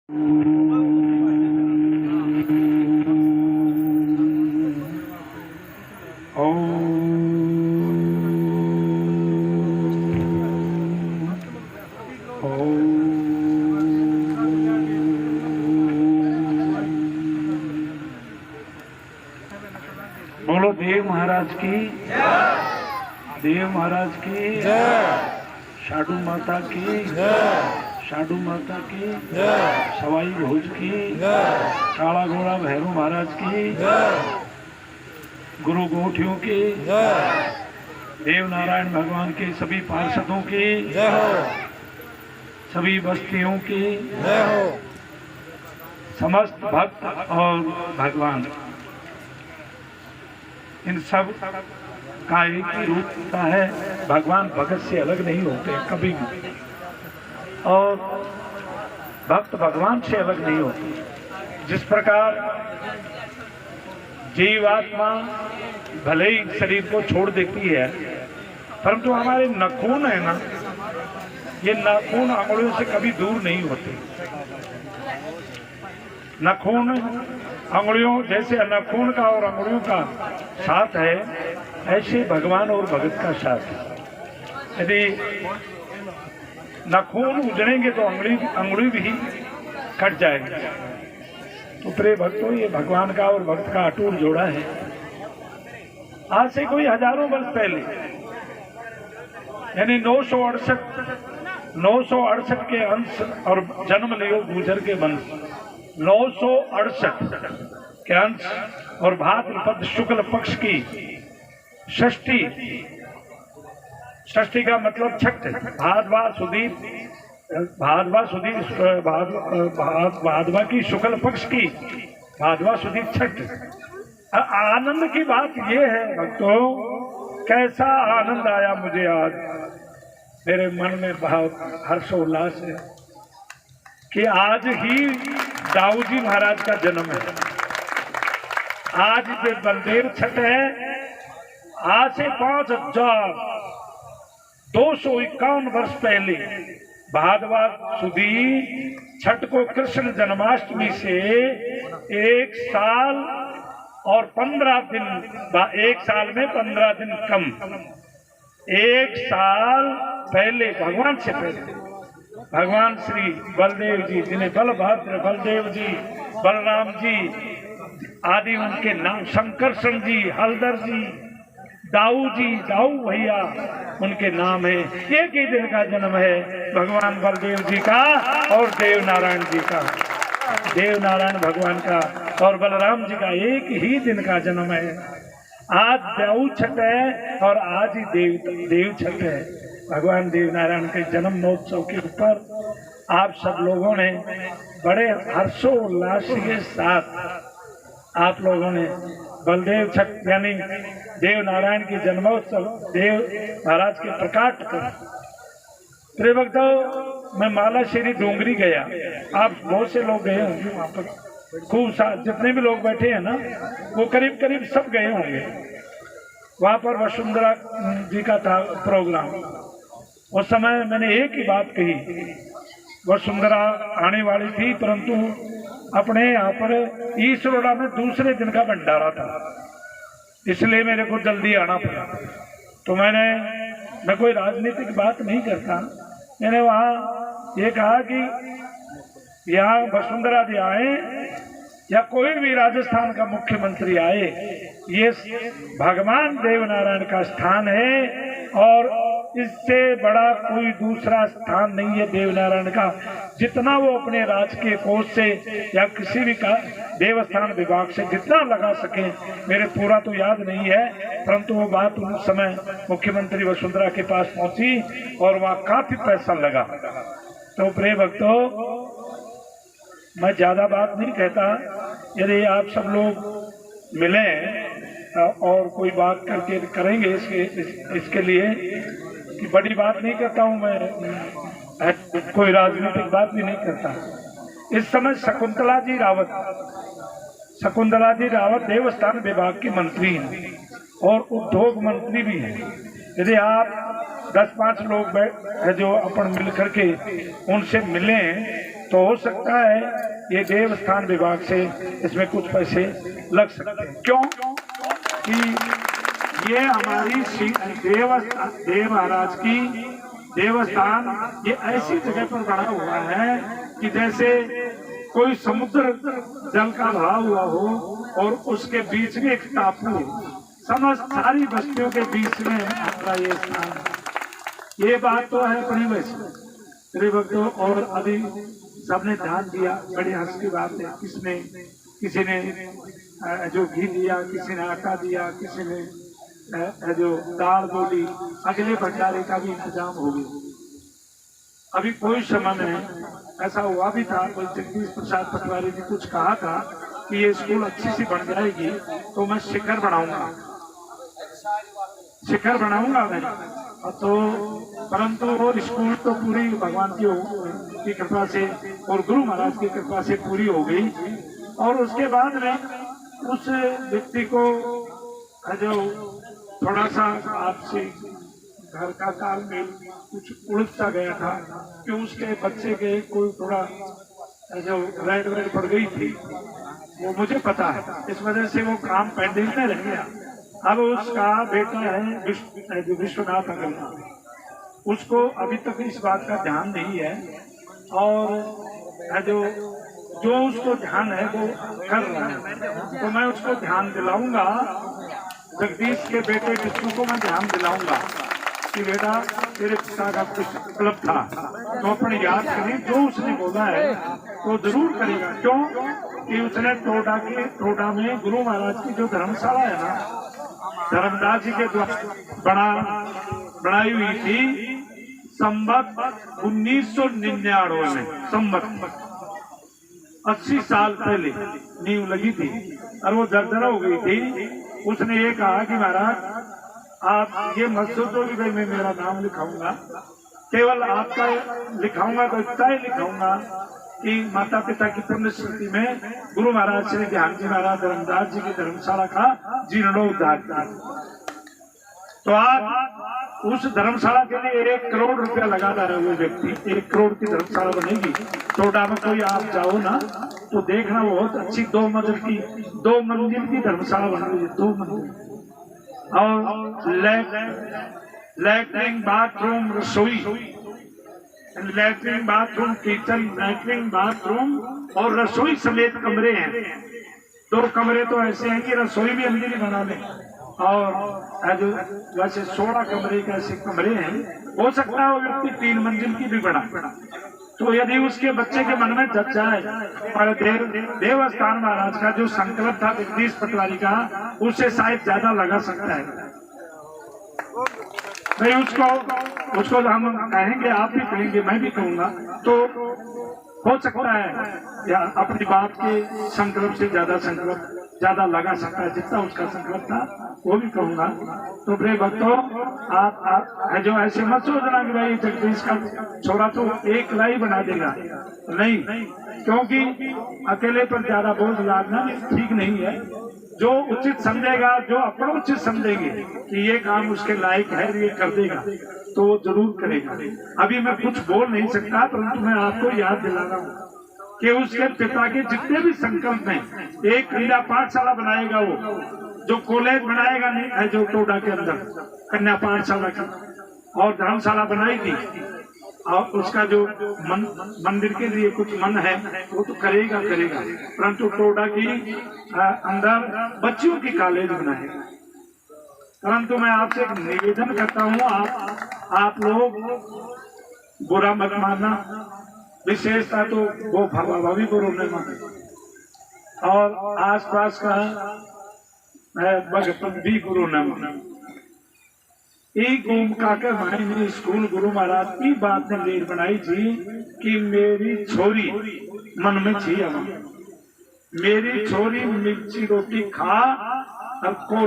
बोलो देव महाराज की, देव महाराज की, साधु माता की, साधु माता की, सवाई भोज की, काला घोड़ा भैरव महाराज की, गुरु गोठियों की, देव नारायण भगवान के सभी पार्षदों की, सभी बस्तियों की, समस्त भक्त और भगवान, इन सब का एक ही रूप होता है। भगवान भगत से अलग नहीं होते कभी भी, और भक्त भगवान से अलग नहीं होते। जिस प्रकार जीवात्मा भले ही शरीर को छोड़ देती है, परंतु हमारे नाखून है ना, ये नाखून अंगुलियों से कभी दूर नहीं होते। नाखून अंगुलियों जैसे नाखून का और अंगुलियों का साथ है, ऐसे भगवान और भगत का साथ है। यदि नाखून उजड़ेंगे तो अंगुली भी कट जाएगी। तो प्रिय भक्तों, ये भगवान का और भक्त का अटूट जोड़ा है। आज से कोई हजारों वर्ष पहले, यानी 968 के अंश और जन्म लियो गुजर के वंश, 968 के अंश और भाद्रपद शुक्ल पक्ष की षष्ठी, षष्ठी का मतलब छठ, भादवा सुदीप, भादवा की शुक्ल पक्ष की भादवा सुदीप छठ। आनंद की बात यह है भक्तों, कैसा आनंद आया मुझे आज, मेरे मन में बहुत हर्षोल्लास है कि आज ही दाऊ जी महाराज का जन्म है। आज बलदेव छठ है। आज से 5251 वर्ष पहले भादवा सुदी छठ को कृष्ण जन्माष्टमी से 1 साल और 15 दिन, 1 साल में 15 दिन कम, 1 साल पहले, भगवान से पहले भगवान श्री बलदेव जी, जिन्हें बलभद्र, बलदेव जी, बलराम जी आदि उनके नाम, शंकरषण जी, हलदर जी, दाऊ जी, दाऊ भैया उनके नाम है। एक ही दिन का जन्म है भगवान बलदेव जी का और देव नारायण जी का, देव नारायण भगवान का और बलराम जी का एक ही दिन का जन्म है। आज दाऊ छठ है और आज ही देव छठ है। भगवान देव नारायण के जन्म महोत्सव के ऊपर आप सब लोगों ने बड़े हर्षोल्लास के साथ आप लोगों ने बलदेव छठ यानी देव नारायण की जन्मोत्सव, देव महाराज के प्रकाट पर। प्रिय भक्तों, मैं माला श्री डोंगरी गया, आप बहुत से लोग गए होंगे वहां पर, खूब जितने भी लोग बैठे हैं ना, वो करीब करीब सब गए होंगे। वहां पर वसुंधरा जी का था प्रोग्राम। उस समय मैंने एक ही बात कही, वसुंधरा आने वाली थी, परंतु अपने यहाँ पर ईश्वरोड़ा में दूसरे दिन का भंडारा था, इसलिए मेरे को जल्दी आना पड़ा। तो मैं कोई राजनीतिक बात नहीं करता, मैंने वहाँ ये कहा कि यहाँ वसुंधरा जी आए या कोई भी राजस्थान का मुख्यमंत्री आए, ये भगवान देव नारायण का स्थान है और इससे बड़ा कोई दूसरा स्थान नहीं है देव नारायण का। जितना वो अपने राज के कोष से या किसी भी का देवस्थान विभाग से जितना लगा सके, मेरे पूरा तो याद नहीं है, परंतु वो बात उस समय मुख्यमंत्री वसुंधरा के पास पहुंची और वहाँ काफी पैसा लगा। तो प्रिय भक्तों, मैं ज्यादा बात नहीं कहता, यदि आप सब लोग मिलें और कोई बात करके करेंगे इसके लिए कि बड़ी बात नहीं करता हूं मैं, कोई राजनीतिक बात भी नहीं करता। इस समय शकुंतला जी रावत देवस्थान विभाग की मंत्री हैं और उद्योग मंत्री भी हैं। यदि आप 10-5 लोग जो अपन मिल करके उनसे मिलें तो हो सकता है ये देवस्थान विभाग से इसमें कुछ पैसे लग सकते हैं। क्यों कि ये हमारी देव महाराज की देवस्थान ये ऐसी जगह पर बना हुआ है कि जैसे कोई समुद्र जल का भरा हुआ हो और उसके बीच में एक टापू हो, समस्त सारी बस्तियों के बीच में हमारा ये स्थान है। ये बात तो है बड़ी वैसे भक्तों, और अभी सबने ध्यान दिया, बड़ी हंस की बात है। किसी ने जो घी दिया, किसी ने आटा दिया, किसी ने जो दाल बोली, अगले भंडारे का भी इंतजाम हो गया। अभी कोई समय में ऐसा हुआ भी था, कोई जगदीश प्रसाद पटवारी ने कुछ कहा था कि ये स्कूल अच्छी सी बन जाएगी तो मैं शिखर बनाऊंगा मैं। तो परंतु वो स्कूल तो पूरी भगवान की कृपा से और गुरु महाराज की कृपा से पूरी हो गई। और उसके बाद में उस व्यक्ति को जो थोड़ा सा आपसे घर का तालमेल कुछ उलझता गया था कि उसके बच्चे के कोई थोड़ा जो रेड पड़ गई थी, वो मुझे पता है, इस वजह से वो काम पेंडिंग में रह गया। अब उसका बेटा है जो विश्वनाथ अग्रवाल, उसको अभी तक इस बात का ध्यान नहीं है और जो उसको ध्यान है वो कर रहा है। तो मैं उसको ध्यान दिलाऊंगा, जगदीश के बेटे विष्णु को मैं ध्यान दिलाऊंगा कि बेटा तेरे पिता का कुछ क्लब था तो अपने याद करें, जो उसने बोला है तो जरूर करेगा। क्यों कि उसने टोडा में गुरु महाराज की जो धर्मशाला है ना, धर्मदास जी के द्वारा बनाई हुई थी, संवत 1999 में, संवत 80 साल पहले नींव लगी थी और वो दरदरा हो गई थी। उसने ये कहा कि महाराज आप ये मत सोचो कि भाई मैं मेरा नाम लिखाऊंगा, केवल आपका लिखाऊंगा तो इतना ही लिखाऊंगा कि माता पिता की पुण्य स्मृति में गुरु महाराज श्री ध्यान जी महाराज धर्मदास जी की धर्मशाला का जीर्णोद्धार किया। तो आप उस धर्मशाला के लिए 1 करोड़ रुपया लगा रहे हुए व्यक्ति, 1 करोड़ की धर्मशाला बनेगी। टोडा में कोई आप जाओ ना तो देखना बहुत अच्छी 2 मंजिल की धर्मशाला बन रही है, 2 मंजिल, और लैट्रिन बाथरूम रसोई, latrine bathroom kitchen, latrine bathroom और रसोई समेत कमरे हैं। 2 कमरे तो ऐसे हैं कि रसोई भी अंदर ही बना लें, और जो वैसे 16 कमरे के ऐसे कमरे हैं। हो सकता है वो व्यक्ति 3 मंजिल की भी बना। तो यदि उसके बच्चे के मन में जग जाए और देवस्थान महाराज का जो संकल्प था जगदीश पटवारी का, उससे शायद ज्यादा लगा सकता है। नहीं उसको हम कहेंगे, आप भी कहेंगे, मैं भी कहूंगा, तो हो सकता है या अपनी बात के संकल्प से ज्यादा लगा सकता है, जितना उसका संकल्प था वो भी कहूंगा। तो प्रिय भक्तों, आप जो ऐसे मत सोचना कि भाई जगदीश का छोरा तो 1 लाई बना देगा, नहीं, क्योंकि अकेले पर ज्यादा बोझ लादना ठीक नहीं है। जो उचित समझेगा, जो अपना उचित समझेंगे कि ये काम उसके लायक है, ये कर देगा, तो वो जरूर करेगा। अभी मैं कुछ बोल नहीं सकता, परंतु मैं आपको याद दिला रहा हूँ कि उसके पिता के जितने भी संकल्प हैं, एक कन्या पाठशाला बनाएगा, वो जो कॉलेज बनाएगा नहीं है, जो टोडा के अंदर कन्या पाठशाला की और धर्मशाला बनाई थी, और उसका जो मंदिर के लिए कुछ मन है वो तो करेगा, परंतु टोडा की अंदर बच्चियों की कॉलेज बनाएगा। परंतु मैं आपसे एक निवेदन करता हूँ, आप लोग बुरा मत मानना, विशेषता तो वो भावी गुरु ने माने, और आसपास का भगत भी गुरु ने माना। एक घूम काकर मैंने स्कूल गुरु महाराज की बात ने लेर बनाई थी कि मेरी छोरी मन में थी, मेरी छोरी मिर्ची रोटी खा और